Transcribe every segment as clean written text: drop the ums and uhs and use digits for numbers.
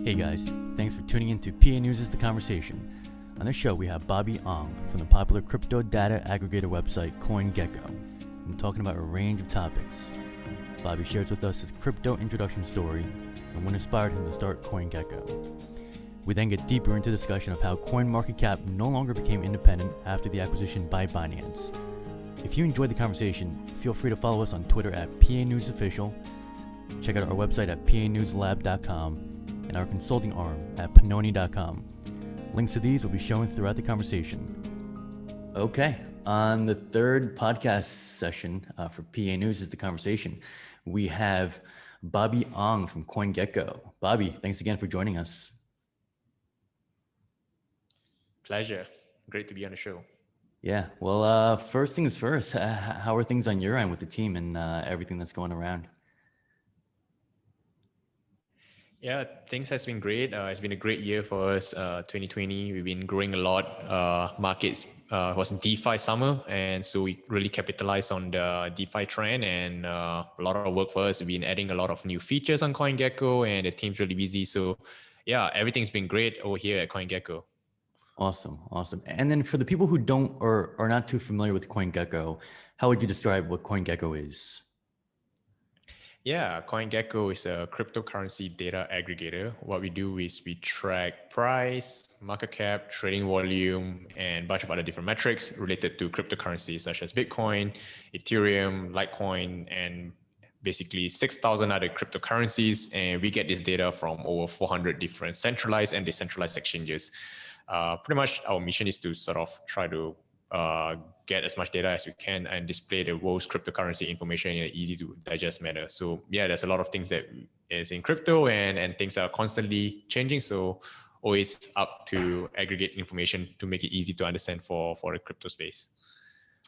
Hey guys, thanks for tuning in to PANews is the Conversation. On this show, we have BobbyOng from the popular crypto data aggregator website CoinGecko, and talking about a range of topics. Bobby shares with us his crypto introduction story and what inspired him to start CoinGecko. We then get deeper into discussion of how Coinmarketcap no longer became independent after the acquisition by Binance. If you enjoyed the conversation, feel free to follow us on Twitter at PANewsOfficial. Check out our website at PANewsLab.com and our consulting arm at Panoni.com. Links to these will be shown throughout the conversation. Okay, on the third podcast session for PA News is the Conversation, we have BobbyOng from CoinGecko. Bobby, thanks again for joining us. Pleasure. Great to be on the show. Yeah, well, first things first, how are things on your end with the team and everything that's going around? Yeah, things has been great. It's been a great year for us. 2020, we've been growing a lot. Markets was in DeFi summer, and so we really capitalized on the DeFi trend. And a lot of work for us. We've been adding a lot of new features on CoinGecko, and the team's really busy. So, yeah, everything's been great over here at CoinGecko. Awesome. And then for the people who don't or are not too familiar with CoinGecko, how would you describe what CoinGecko is? Yeah, CoinGecko is a cryptocurrency data aggregator. What we do is we track price, market cap, trading volume, and a bunch of other different metrics related to cryptocurrencies such as Bitcoin, Ethereum, Litecoin, and basically 6,000 other cryptocurrencies. And we get this data from over 400 different centralized and decentralized exchanges. Pretty much our mission is to sort of try to get as much data as we can and display the world's cryptocurrency information in an easy to digest manner. So yeah, there's a lot of things that is in crypto and things are constantly changing. So always up to aggregate information to make it easy to understand for the crypto space.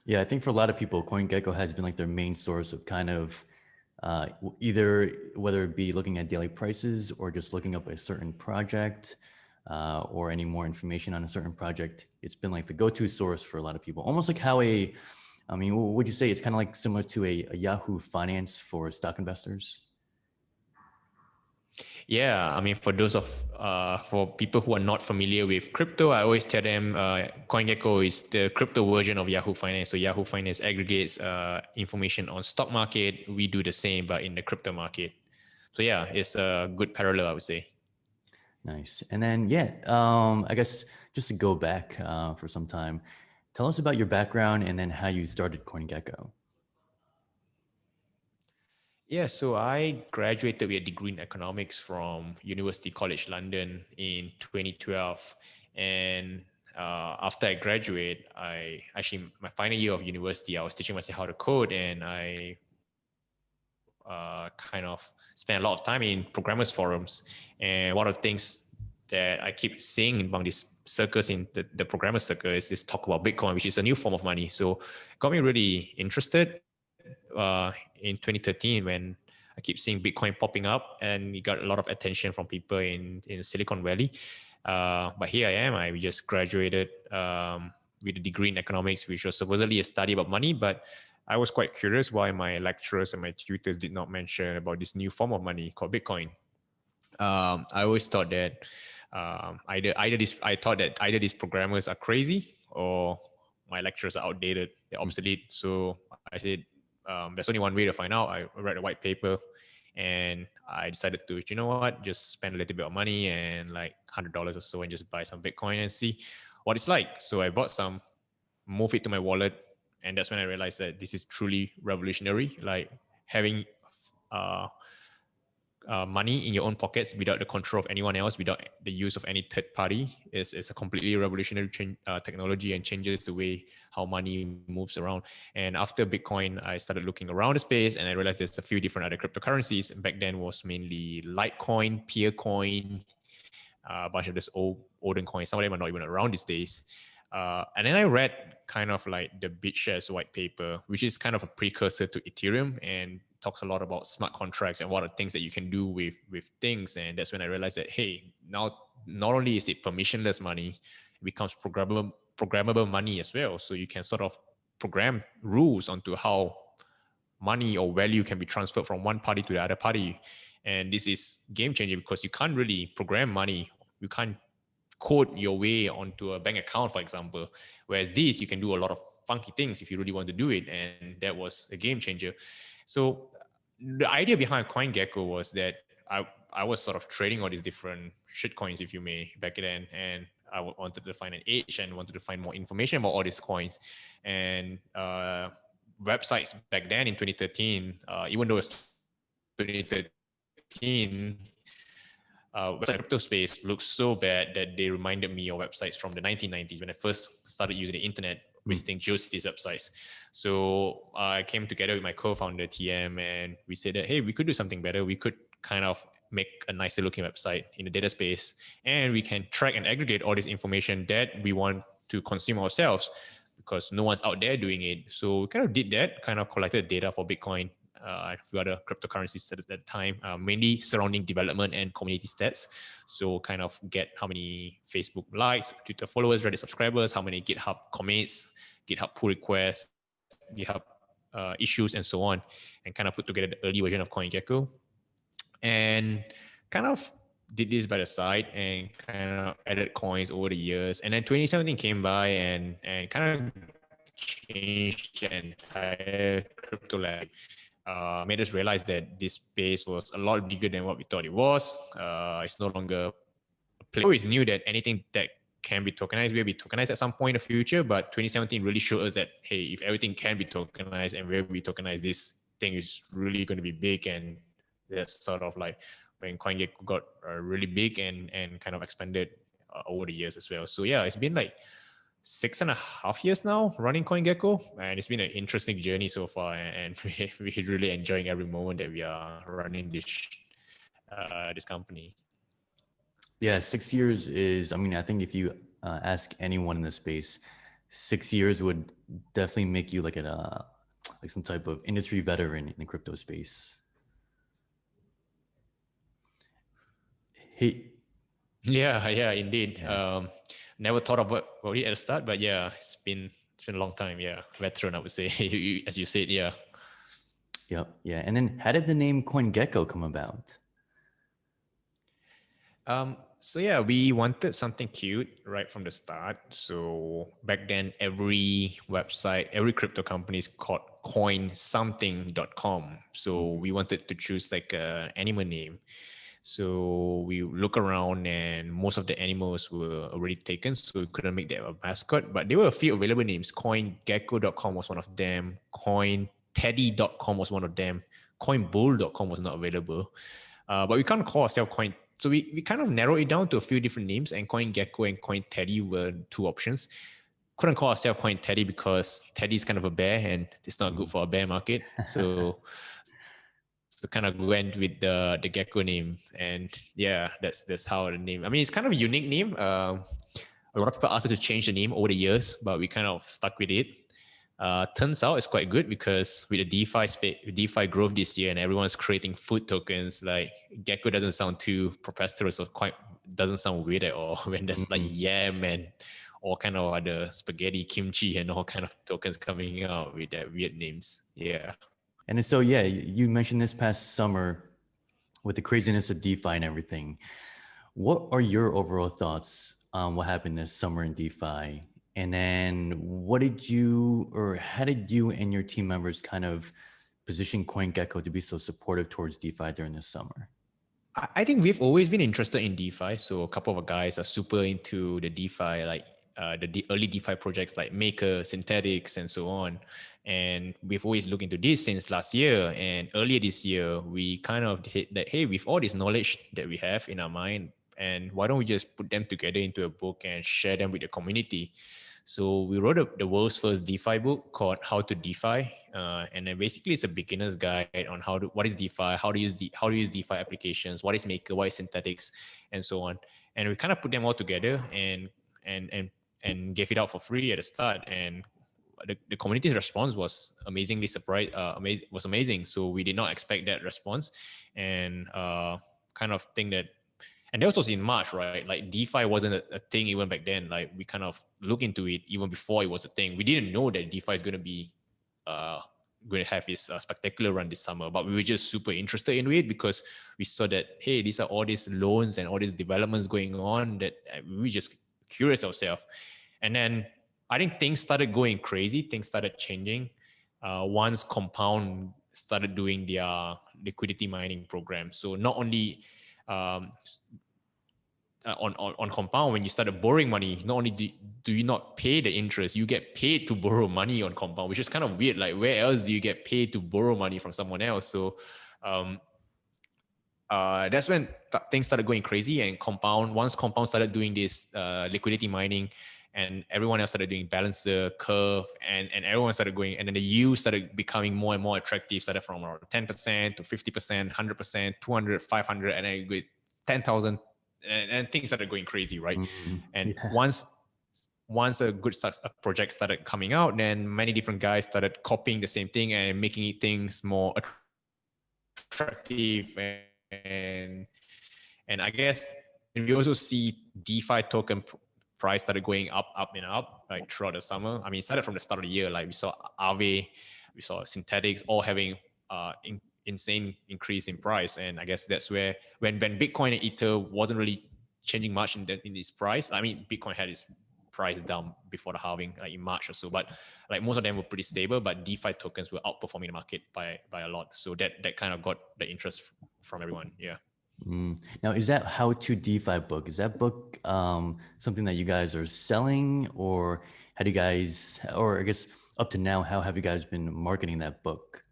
Yeah, I think for a lot of people, CoinGecko has been like their main source of kind of either whether it be looking at daily prices or just looking up a certain project. Or any more information on a certain project. It's been like the go-to source for a lot of people. Almost like how would you say it's kind of like similar to a Yahoo Finance for stock investors? Yeah, I mean, for people who are not familiar with crypto, I always tell them CoinGecko is the crypto version of Yahoo Finance. So Yahoo Finance aggregates information on stock market. We do the same, but in the crypto market. So yeah, it's a good parallel, I would say. Nice. And then, I guess just to go back for some time, tell us about your background and then how you started CoinGecko. Yeah, so I graduated with a degree in economics from University College London in 2012. And after I graduate, my final year of university, I was teaching myself how to code, and I kind of spent a lot of time in programmers forums. And one of the things that I keep seeing among these circles in the programmer circle is this talk about Bitcoin, which is a new form of money. So it got me really interested in 2013 when I keep seeing Bitcoin popping up, and it got a lot of attention from people in Silicon Valley. But here I am. I just graduated with a degree in economics, which was supposedly a study about money, but I was quite curious why my lecturers and my tutors did not mention about this new form of money called Bitcoin. I always thought that either these programmers are crazy or my lecturers are outdated, they're obsolete. So I said, there's only one way to find out. I read a white paper and I decided to, you know what, just spend a little bit of money and like $100 or so and just buy some Bitcoin and see what it's like. So I bought some, moved it to my wallet, and that's when I realized that this is truly revolutionary. Like having money in your own pockets without the control of anyone else, without the use of any third party, is a completely revolutionary technology and changes the way how money moves around. And after Bitcoin, I started looking around the space and I realized there's a few different other cryptocurrencies. And back then was mainly Litecoin, Peercoin, a bunch of this olden coins. Some of them are not even around these days. And then I read kind of like the BitShares white paper, which is kind of a precursor to Ethereum and talks a lot about smart contracts and what are things that you can do with things. And that's when I realized that, hey, now not only is it permissionless money, it becomes programmable money as well. So you can sort of program rules onto how money or value can be transferred from one party to the other party. And this is game changing because you can't really program money. You can't code your way onto a bank account, for example. Whereas this, you can do a lot of funky things if you really want to do it. And that was a game changer. So the idea behind CoinGecko was that I was sort of trading all these different shit coins, if you may, back then. And I wanted to find an edge and wanted to find more information about all these coins. And websites back then in 2013, even though it's 2013, website crypto space looks so bad that they reminded me of websites from the 1990s when I first started using the internet, visiting GeoCities websites. So I came together with my co-founder TM, and we said that, hey, we could do something better. We could kind of make a nicer looking website in the data space, and we can track and aggregate all this information that we want to consume ourselves, because no one's out there doing it. So we kind of did that, kind of collected data for Bitcoin, a few other cryptocurrencies at that time, mainly surrounding development and community stats. So kind of get how many Facebook likes, Twitter followers, Reddit subscribers, how many GitHub commits, GitHub pull requests, GitHub issues, and so on, and kind of put together the early version of CoinGecko. And kind of did this by the side and kind of added coins over the years. And then 2017 came by and kind of changed the entire crypto landscape. Made us realize that this space was a lot bigger than what we thought it was. It's no longer a place. We always knew that anything that can be tokenized will be tokenized at some point in the future, but 2017 really showed us that, hey, if everything can be tokenized and will be tokenized, this thing is really going to be big. And that's sort of like when CoinGecko got really big and kind of expanded over the years as well. So yeah, it's been like 6.5 years now running CoinGecko, and it's been an interesting journey so far, and we're really enjoying every moment that we are running this company. Yeah, 6 years is, I mean, I think if you ask anyone in the space, 6 years would definitely make you like some type of industry veteran in the crypto space. Hey. Yeah, indeed. Yeah. Never thought about it at the start, but yeah, it's been a long time. Yeah, veteran, I would say, as you said. Yeah. Yep. Yeah. And then how did the name CoinGecko come about? So yeah, we wanted something cute right from the start. So back then, every website, every crypto company is called coinsomething.com. So we wanted to choose like an animal name. So we look around and most of the animals were already taken, so we couldn't make that a mascot. But there were a few available names. CoinGecko.com was one of them. CoinTeddy.com was one of them. CoinBull.com was not available. But we can't call ourselves Coin. So we kind of narrowed it down to a few different names, and CoinGecko and CoinTeddy were two options. Couldn't call ourselves CoinTeddy because Teddy is kind of a bear and it's not good for a bear market. So kind of went with the gecko name, and yeah, that's how the name. I mean, it's kind of a unique name. A lot of people asked us to change the name over the years, but we kind of stuck with it. Turns out it's quite good because with the DeFi growth this year, and everyone's creating food tokens, like gecko doesn't sound too preposterous or quite doesn't sound weird at all when there's like yam and all kind of other spaghetti, kimchi, and all kind of tokens coming out with that weird names. Yeah. And so, yeah, you mentioned this past summer with the craziness of DeFi and everything. What are your overall thoughts on what happened this summer in DeFi? And then how did you and your team members kind of position CoinGecko to be so supportive towards DeFi during this summer? I think we've always been interested in DeFi. So a couple of guys are super into the DeFi, like the early DeFi projects like Maker, Synthetics, and so on. And we've always looked into this since last year. And earlier this year, we kind of hit that, hey, with all this knowledge that we have in our mind, and why don't we just put them together into a book and share them with the community? So we wrote the world's first DeFi book called How to DeFi, and then basically it's a beginner's guide on what is DeFi, how to use DeFi applications, what is Maker, what is Synthetics, and so on. And we kind of put them all together and gave it out for free at the start. And the community's response was amazingly surprised. Was amazing. So we did not expect that response, and kind of think that. And that was in March, right? Like DeFi wasn't a thing even back then. Like we kind of looked into it even before it was a thing. We didn't know that DeFi is going to be going to have his spectacular run this summer, but we were just super interested in it because we saw that, hey, these are all these loans and all these developments going on that we just curious ourselves. And then I think things started going crazy. Things started changing once Compound started doing their liquidity mining program. So not only um, on Compound, when you started borrowing money, not only do you not pay the interest, you get paid to borrow money on Compound, which is kind of weird. Like, where else do you get paid to borrow money from someone else? So um, that's when things started going crazy. And once Compound started doing this liquidity mining, and everyone else started doing Balancer, Curve, and everyone started going, and then the yield started becoming more and more attractive, started from around 10% to 50%, 100%, 200, 500, and then with 10,000, and things started going crazy, right? And once a good project started coming out, then many different guys started copying the same thing and making things more attractive. And I guess, and we also see DeFi token price started going up and up, like throughout the summer. I mean, it started from the start of the year. Like we saw Aave, we saw Synthetics all having insane increase in price. And I guess that's where when Bitcoin and Ether wasn't really changing much in its price. I mean, Bitcoin had its price down before the halving, like in March or so, but like most of them were pretty stable, but DeFi tokens were outperforming the market by a lot. So that kind of got the interest from everyone. Yeah. Now, is that How to DeFi book? Is that book something that you guys are selling, or how do you guys, or I guess up to now, how have you guys been marketing that book?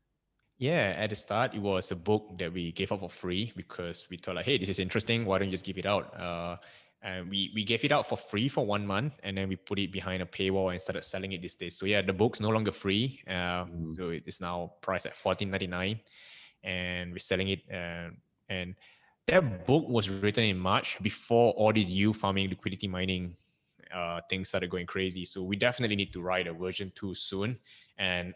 Yeah, at the start, it was a book that we gave out for free because we thought like, hey, this is interesting. Why don't you just give it out? And we gave it out for free for 1 month, and then we put it behind a paywall and started selling it these days. So yeah, the book's no longer free. So it is now priced at $14.99, and we're selling it. And that book was written in March before all these yield farming, liquidity mining things started going crazy. So we definitely need to write a version 2 soon. And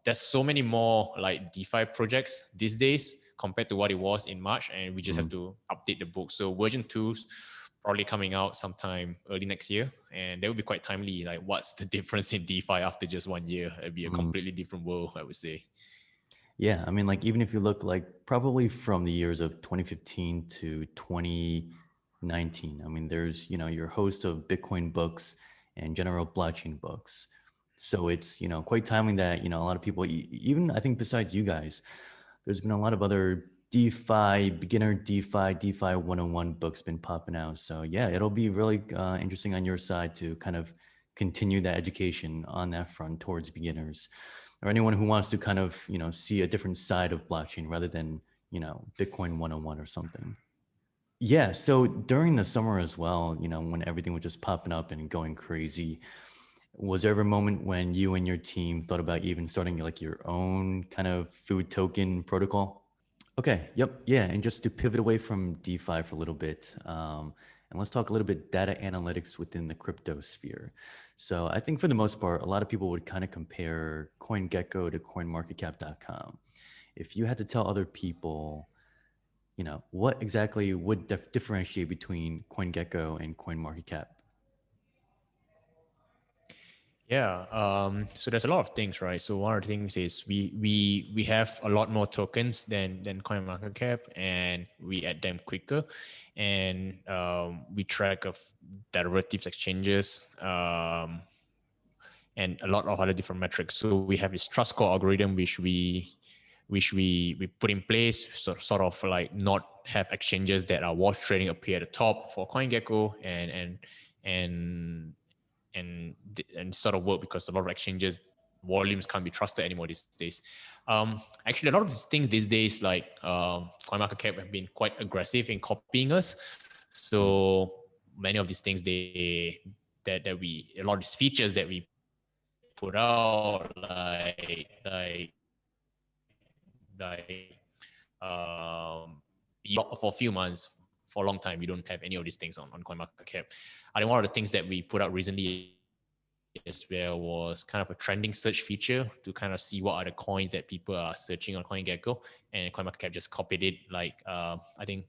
there's so many more like DeFi projects these days compared to what it was in March, and we just have to update the book. So version 2's probably coming out sometime early next year, and that would be quite timely. Like, what's the difference in DeFi after just 1 year? It'd be a completely different world, I would say. Yeah, I mean, like even if you look like probably from the years of 2015 to 2019, I mean, there's, your host of Bitcoin books and general blockchain books. So it's, quite timely that, a lot of people, even I think besides you guys, there's been a lot of other DeFi, beginner DeFi 101 books been popping out. So yeah, it'll be really interesting on your side to kind of continue that education on that front towards beginners, or anyone who wants to kind of, see a different side of blockchain rather than, Bitcoin 101 or something. Yeah. So during the summer as well, when everything was just popping up and going crazy, was there ever a moment when you and your team thought about even starting like your own kind of food token protocol? Okay. Yep. Yeah. And just to pivot away from DeFi for a little bit, and let's talk a little bit data analytics within the crypto sphere. So I think for the most part, a lot of people would kind of compare CoinGecko to CoinMarketcap.com. If you had to tell other people, what exactly would differentiate between CoinGecko and CoinMarketCap? Yeah. So there's a lot of things, right? So one of the things is we have a lot more tokens than CoinMarketCap, and we add them quicker, and we track of derivatives exchanges, and a lot of other different metrics. So we have this trust score algorithm which we put in place, so sort of like not have exchanges that are wash trading appear at the top for CoinGecko, and sort of work, because a lot of exchanges volumes can't be trusted anymore these days. Actually, a lot of these things these days, like CoinMarketCap, have been quite aggressive in copying us. So many of these things a lot of these features that we put out, for a few months, for a long time, we don't have any of these things on CoinMarketCap. I think one of the things that we put out recently as well was kind of a trending search feature to kind of see what are the coins that people are searching on CoinGecko, and CoinMarketCap just copied it like I think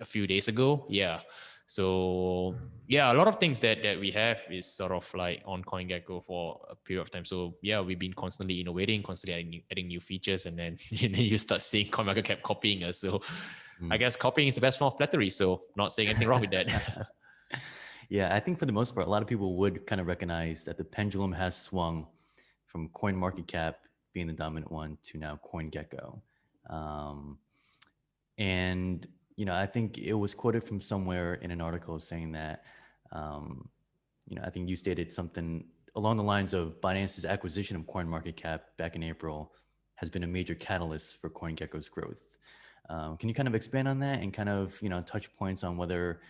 a few days ago. Yeah. So yeah, a lot of things that we have is sort of like on CoinGecko for a period of time. So yeah, we've been constantly innovating, constantly adding new features, and then you start seeing CoinMarketCap copying us. So I guess copying is the best form of flattery. So not saying anything wrong with that. Yeah, I think for the most part, a lot of people would kind of recognize that the pendulum has swung from CoinMarketCap being the dominant one to now CoinGecko. Um, and, I think it was quoted from somewhere in an article saying that, I think you stated something along the lines of Binance's acquisition of CoinMarketCap back in April has been a major catalyst for CoinGecko's growth. Can you kind of expand on that and kind of, touch points on whether,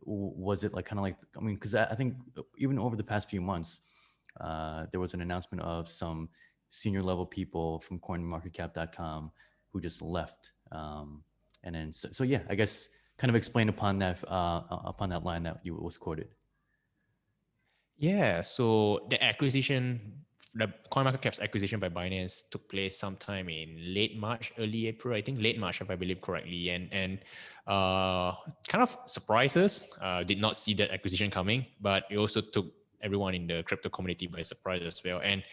was it like kind of like, I mean, because I think even over the past few months, there was an announcement of some senior level people from coinmarketcap.com who just left. And then, so yeah, I guess kind of explain upon that line that you was quoted. Yeah, so the CoinMarketCap's acquisition by Binance took place sometime in late March, early April. I think late March, if I believe correctly, and kind of surprises. Did not see that acquisition coming, but it also took everyone in the crypto community by surprise as well. And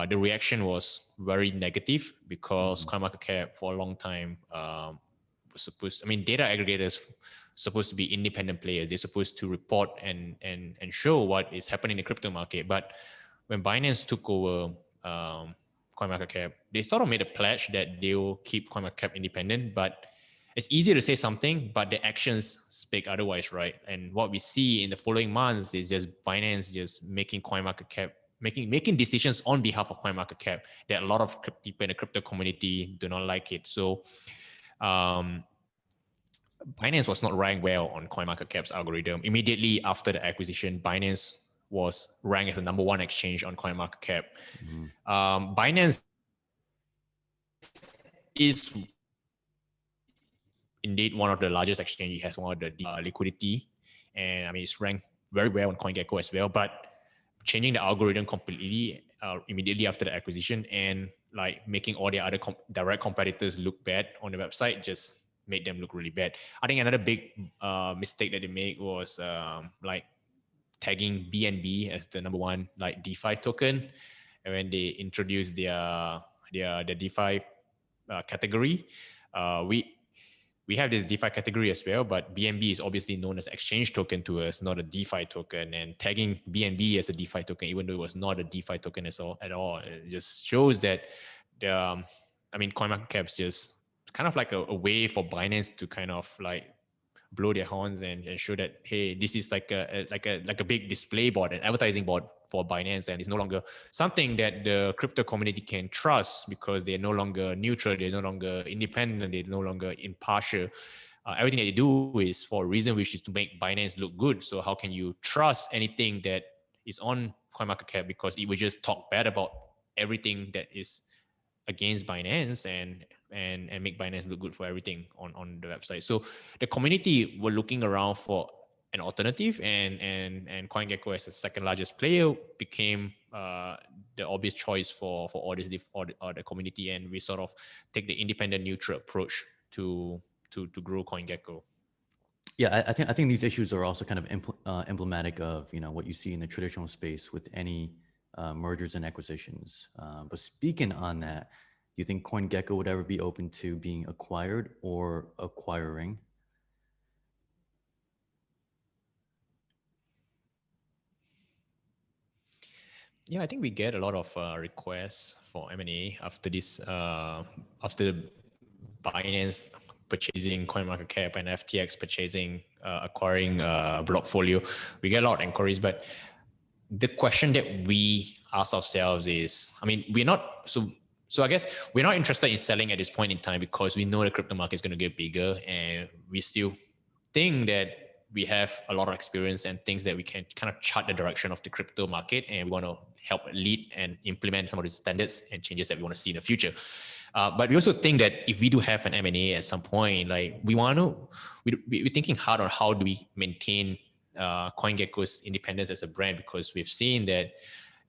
the reaction was very negative because CoinMarketCap for a long time data aggregators supposed to be independent players. They're supposed to report and show what is happening in the crypto market. But when Binance took over CoinMarketCap, they sort of made a pledge that they will keep CoinMarketCap independent. But it's easier to say something, but the actions speak otherwise, right? And what we see in the following months is just Binance just making CoinMarketCap making decisions on behalf of CoinMarketCap that a lot of people in the crypto community do not like it. So Binance was not ranked well on CoinMarketCap's algorithm. Immediately after the acquisition, Binance was ranked as the number one exchange on CoinMarketCap. Binance is indeed one of the largest exchanges. It has one of the liquidity, and it's ranked very well on CoinGecko as well. But changing the algorithm completely immediately after the acquisition and like making all the other direct competitors look bad on the website just made them look really bad. I think another big mistake that they made was like tagging BNB as the number one like DeFi token, and when they introduced their DeFi category, we have this DeFi category as well, but BNB is obviously known as exchange token to us, not a DeFi token. And tagging BNB as a DeFi token, even though it was not a DeFi token at all, it just shows that CoinMarketCap's just kind of like a way for Binance to kind of like blow their horns and show that, hey, this is like a big display board, an advertising board for Binance, and it's no longer something that the crypto community can trust because they're no longer neutral, they're no longer independent, they're no longer impartial. Everything that they do is for a reason, which is to make Binance look good. So how can you trust anything that is on CoinMarketCap, because it will just talk bad about everything that is against Binance and make Binance look good for everything on the website. So the community were looking around for an alternative, and CoinGecko as the second largest player became the obvious choice for all the community, and we sort of take the independent neutral approach to grow CoinGecko. Yeah, I think these issues are also kind of emblematic of what you see in the traditional space with any mergers and acquisitions. But speaking on that, do you think CoinGecko would ever be open to being acquired or acquiring? Yeah, I think we get a lot of requests for M&A after this, after Binance purchasing CoinMarketCap and FTX acquiring Blockfolio. We get a lot of inquiries, but the question that we ask ourselves is, we're not, so I guess we're not interested in selling at this point in time because we know the crypto market is going to get bigger, and we still think that we have a lot of experience and things that we can kind of chart the direction of the crypto market, and we want to help lead and implement some of the standards and changes that we want to see in the future. But we also think that if we do have an M&A at some point, like we're thinking hard on how do we maintain CoinGecko's independence as a brand, because we've seen that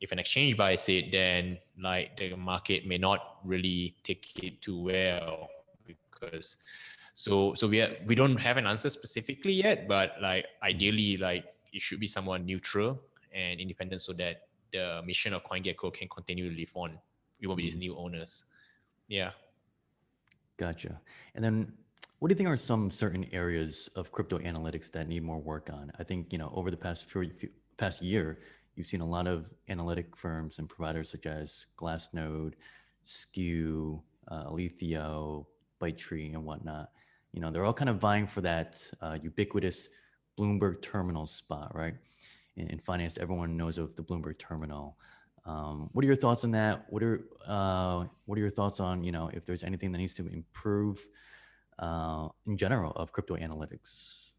if an exchange buys it, then like the market may not really take it too well, because So we don't have an answer specifically yet, but like ideally, like it should be someone neutral and independent so that the mission of CoinGecko can continue to live on even with these new owners. Yeah. Gotcha. And then what do you think are some certain areas of crypto analytics that need more work on? I think, over the past year, you've seen a lot of analytic firms and providers such as Glassnode, Skew, Aletheo, ByteTree, and whatnot. They're all kind of vying for that ubiquitous Bloomberg terminal spot, right? In finance, everyone knows of the Bloomberg terminal. What are your thoughts on that? What are your thoughts on if there's anything that needs to improve in general of crypto analytics?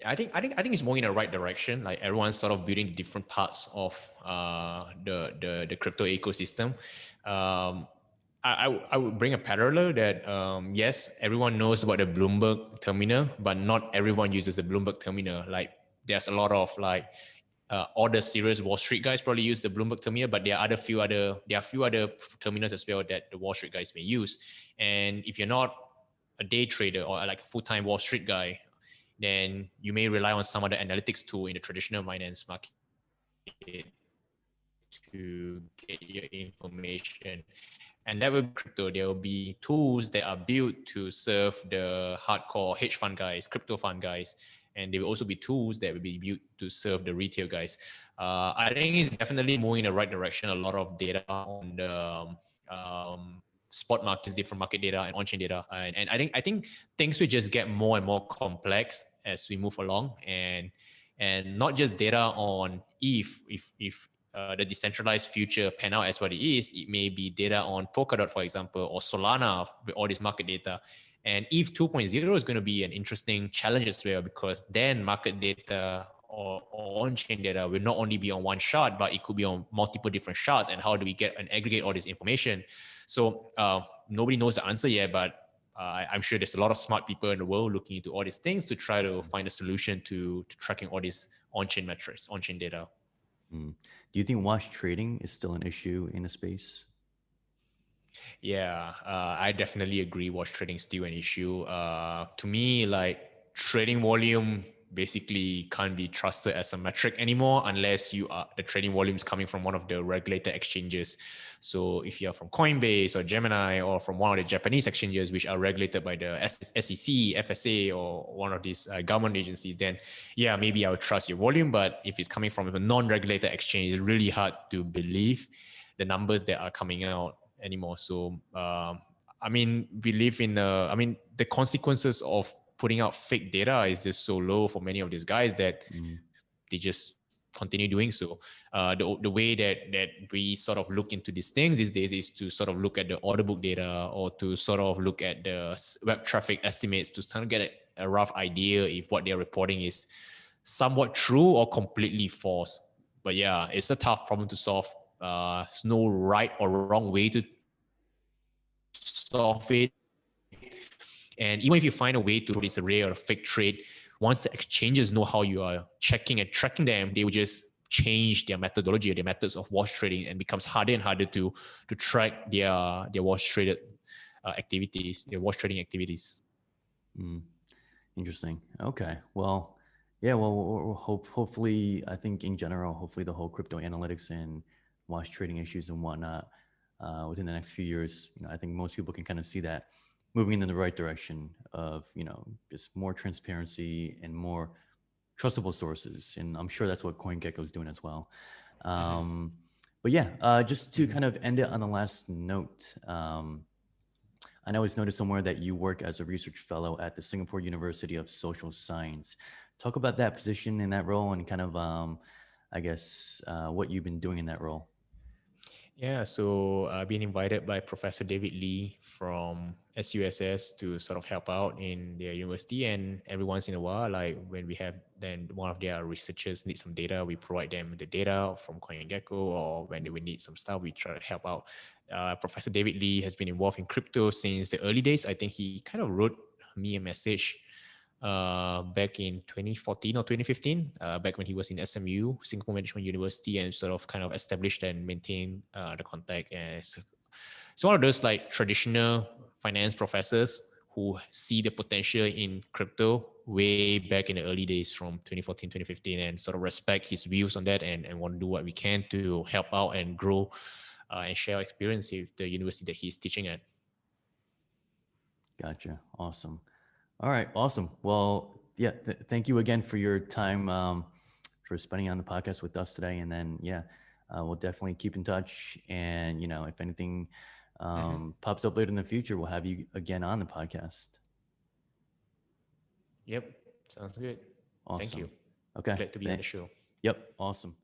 I think it's moving in the right direction. Like everyone's sort of building different parts of the crypto ecosystem. I would bring a parallel that yes, everyone knows about the Bloomberg terminal, but not everyone uses the Bloomberg terminal. Like there's a lot of like all the serious Wall Street guys probably use the Bloomberg terminal, but there are a few other terminals as well that the Wall Street guys may use. And if you're not a day trader or like a full-time Wall Street guy, then you may rely on some other analytics tool in the traditional finance market to get your information. And that will be crypto. There will be tools that are built to serve the hardcore hedge fund guys, crypto fund guys. And there will also be tools that will be built to serve the retail guys. I think it's definitely moving in the right direction. A lot of data on the spot markets, different market data and on-chain data. And I think things will just get more and more complex as we move along. And not just data on if the decentralized future pan out as what it is, it may be data on Polkadot, for example, or Solana with all this market data. And ETH 2.0 is going to be an interesting challenge as well, because then market data or on-chain data will not only be on one shard, but it could be on multiple different shards. And how do we get and aggregate all this information? So nobody knows the answer yet, but I'm sure there's a lot of smart people in the world looking into all these things to try to find a solution to tracking all these on-chain metrics, on-chain data. Do you think wash trading is still an issue in the space? Yeah, I definitely agree. Wash trading is still an issue. To me, like trading volume basically can't be trusted as a metric anymore unless the trading volume is coming from one of the regulated exchanges. So if you're from Coinbase or Gemini or from one of the Japanese exchanges which are regulated by the SEC, FSA, or one of these government agencies, then yeah, maybe I would trust your volume. But if it's coming from a non-regulated exchange, it's really hard to believe the numbers that are coming out anymore. So I mean, we live in the consequences of putting out fake data is just so low for many of these guys that they just continue doing so. The way that we sort of look into these things these days is to sort of look at the order book data or to sort of look at the web traffic estimates to kind of get a rough idea if what they're reporting is somewhat true or completely false. But yeah, it's a tough problem to solve. There's no right or wrong way to solve it. And even if you find a way to this array or a fake trade, once the exchanges know how you are checking and tracking them, they will just change their methodology or their methods of wash trading, and becomes harder and harder to track their wash traded activities, their wash trading activities. Interesting. Okay. Well, yeah. Well, hopefully, I think in general, hopefully the whole crypto analytics and wash trading issues and whatnot within the next few years, I think most people can kind of see that moving in the right direction of, just more transparency and more trustable sources. And I'm sure that's what CoinGecko is doing as well. But yeah, just to kind of end it on the last note, I know it's noted somewhere that you work as a research fellow at the Singapore University of Social Science. Talk about that position in that role and kind of, I guess, what you've been doing in that role. Yeah, so I've been invited by Professor David Lee from SUSS to sort of help out in their university. And every once in a while, like when we have then one of their researchers need some data, we provide them the data from CoinGecko, or when they will need some stuff, we try to help out. Professor David Lee has been involved in crypto since the early days. I think he kind of wrote me a message back in 2014 or 2015, back when he was in SMU, Singapore Management University, and sort of kind of established and maintained the contact. And So one of those like traditional finance professors who see the potential in crypto way back in the early days from 2014, 2015, and sort of respect his views on that and want to do what we can to help out and grow and share our experience with the university that he's teaching at. Gotcha. Awesome. All right. Awesome. Well, yeah. Thank you again for your time, for spending on the podcast with us today. And then, we'll definitely keep in touch. And, if anything pops up later in the future, we'll have you again on the podcast. Yep. Sounds good. Awesome. Thank you. Okay. Glad to be on the show. Yep. Awesome.